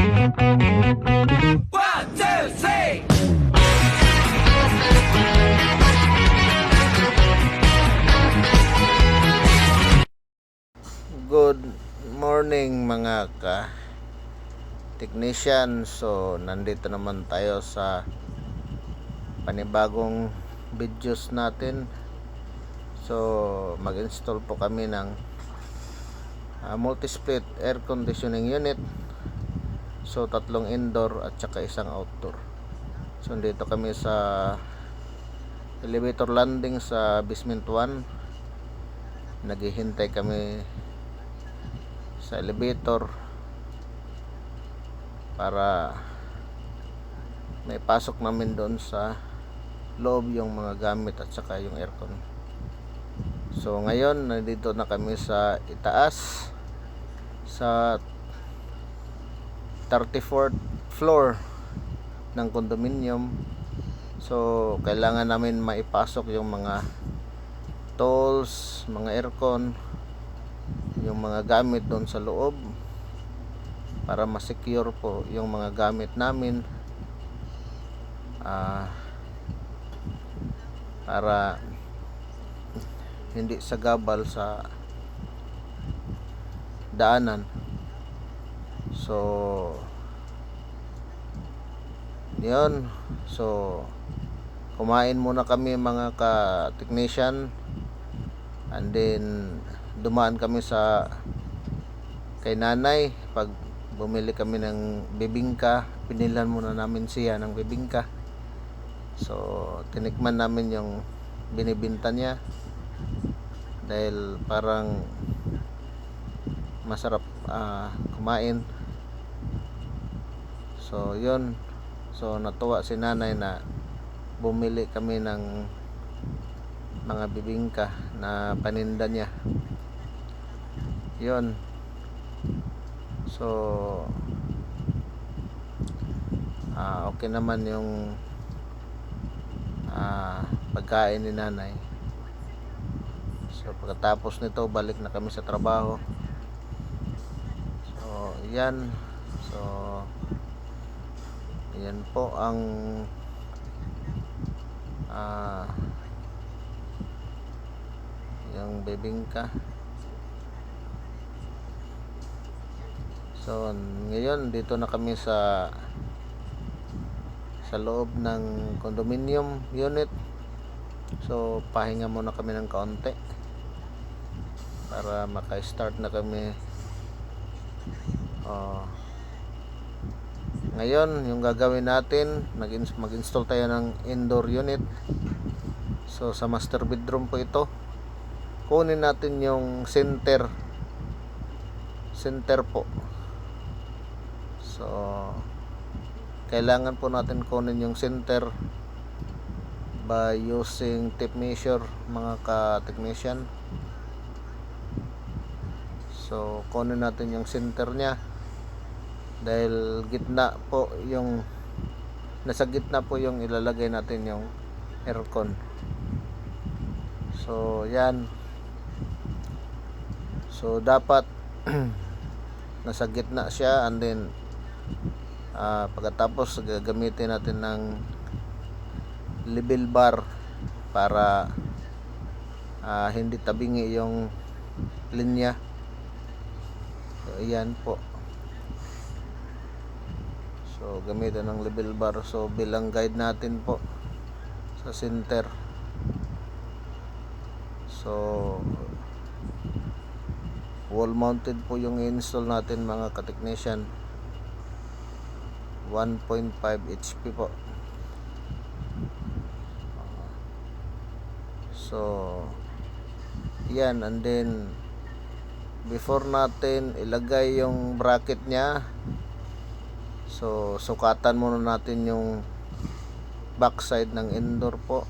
One, two, three. Good morning mga technician. So nandito naman tayo sa panibagong videos natin. So mag-install po kami ng multi-split air conditioning unit. So 3 indoor at saka 1 outdoor. So dito kami sa elevator landing sa basement 1. Naghihintay kami sa elevator para may pasok namin doon sa loob yung mga gamit at saka yung aircon. So ngayon nandito na kami sa itaas sa 34th floor ng condominium. So kailangan namin maipasok yung mga tools, mga aircon, yung mga gamit doon sa loob para ma-secure po yung mga gamit namin, para hindi sagabal sa daanan. So yun, so kumain muna kami mga ka-technician, and then dumaan kami sa kay nanay. Pag bumili kami ng bibingka, pinilan muna namin siya ng bibingka. So tinikman namin yung binibinta niya dahil parang masarap kumain. So yun, so natuwa si nanay na bumili kami ng mga bibingka na paninda niya. Yun, so okay naman yung pagkain ni nanay. So pagkatapos nito balik na kami sa trabaho. So yan, so yan po ang yung bibingka. So ngayon dito na kami sa loob ng condominium unit. So pahinga muna kami ng kaunti para maka-start na kami. Ngayon yung gagawin natin, mag-install tayo ng indoor unit. So sa master bedroom po ito. Kunin natin yung center po. So kailangan po natin kunin yung center by using tape measure mga ka-technician. So kunin natin yung center nya dahil gitna po yung nasa gitna po yung ilalagay natin yung aircon. So yan, so dapat nasa gitna siya, and then pagkatapos gagamitin natin ng level bar para hindi tabingi yung linya. So ayan po, so gamitin ng level bar so bilang guide natin po sa center. So wall mounted po yung install natin mga ka-technician, 1.5 HP po. So yan, and then before natin ilagay yung bracket nya, so sukatan muna natin yung backside ng indoor po.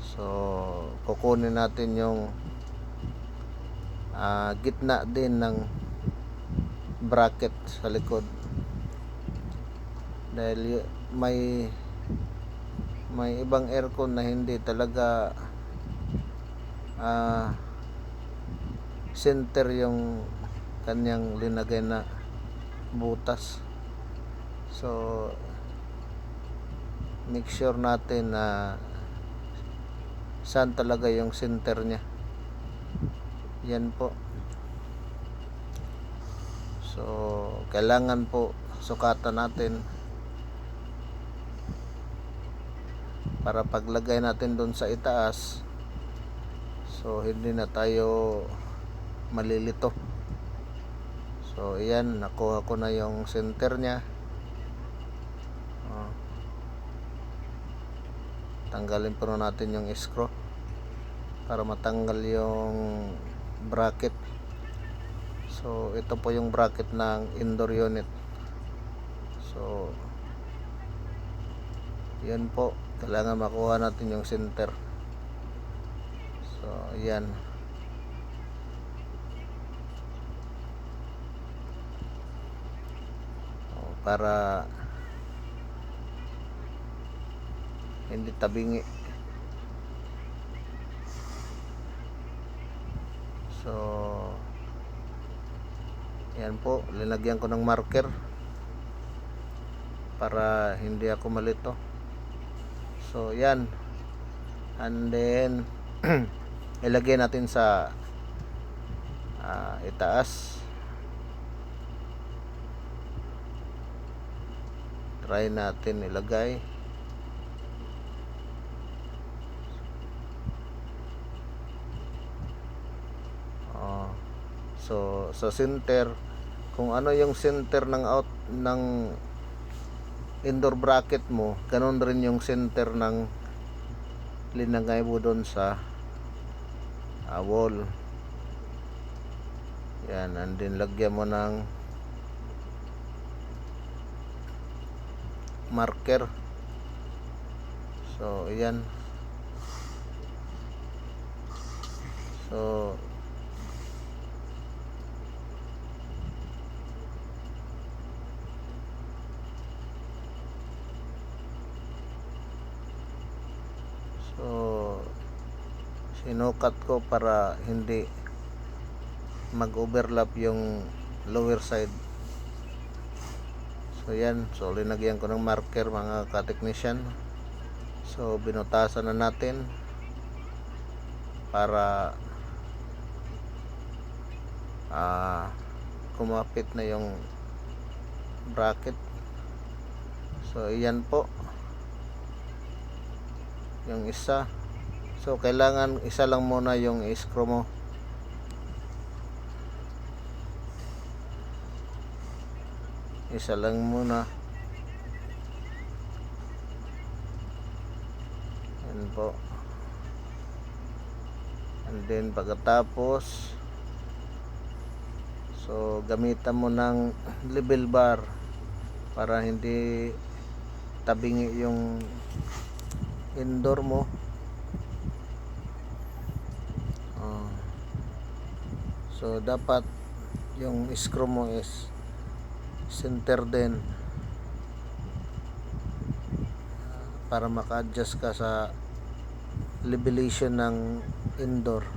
So kukunin natin yung gitna din ng bracket sa likod dahil may ibang aircon na hindi talaga center yung kanyang linagay na butas. So make sure natin na saan talaga yung center nya. Yan po. So kailangan po sukatan natin para paglagay natin doon sa itaas, so hindi na tayo malilito. So ayan, nakuha ko na yung center nya. Tanggalin po natin yung screw para matanggal yung bracket. So ito po yung bracket ng indoor unit. So yan po, kailangan makuha natin yung center. So ayan. Para hindi tabingi. So yan po, linagyan ko ng marker para hindi ako malito. So yan, and then ilagay natin sa itaas. Try natin ilagay. So sa center, kung ano yung center ng indoor bracket mo, ganun rin yung center ng linagay mo doon sa wall. Yan, and then lagyan mo ng marker. So ayan. So sinukat ko para hindi mag-overlap yung lower side. So yan, so linagyan ko ng marker mga ka-technician. So binutasan na natin para kumapit na yung bracket. So iyan po yung isa. So kailangan isa lang muna yung screw mo. Isa lang muna. Yan po. And then pagkatapos, so gamitan mo ng level bar para hindi tabingi yung indoor mo. So dapat yung screw mo is center din para maka-adjust ka sa elevation ng indoor.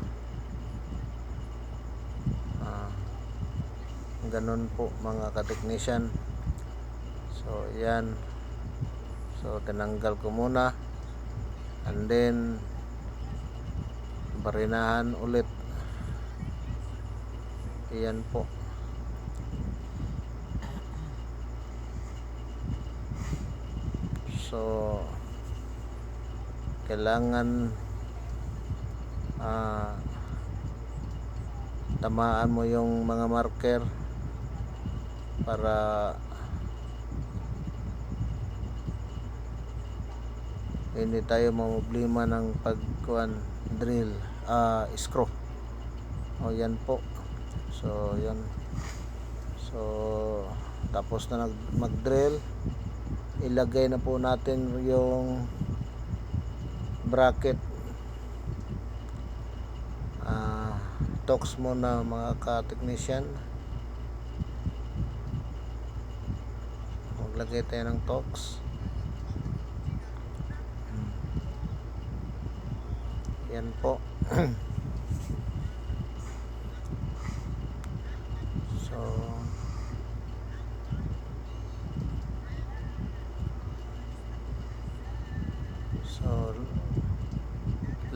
Ganun po mga ka-technician. So yan, so tinanggal ko muna and then barinahan ulit. Yan po. So kailangan tamaan mo yung mga marker para hindi tayo mamblema ng drill screw. O yan po. So yan. So tapos na mag-drill, ilagay na po natin yung bracket. Tox muna mga ka-technician. Maglagay tayo ng tox. Yan po. So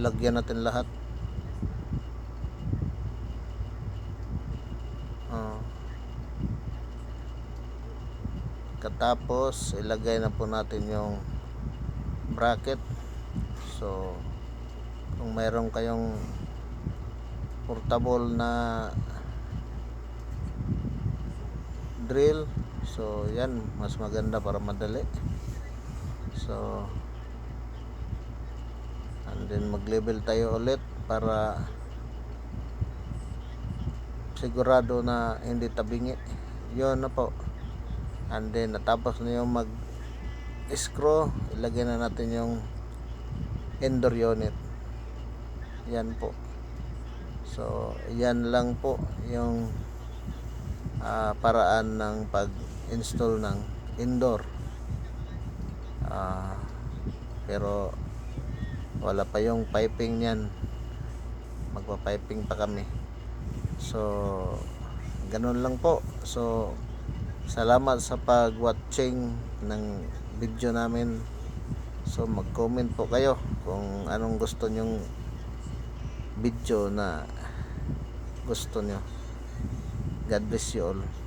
lagyan natin lahat. Katapos ilagay na po natin yung bracket. So kung mayroon kayong portable na drill, so yan mas maganda para madali. So and then mag level tayo ulit para sigurado na hindi tabingi. Yun na po. And then natapos na yung mag screw, ilagay na natin yung indoor unit. Yan po. So yan lang po yung paraan ng pag install ng indoor. Pero wala pa yung piping niyan, magpa-piping pa kami. So ganun lang po. So salamat sa pag-watching ng video namin. So mag-comment po kayo kung anong gusto nyong video na gusto nyo. God bless you all.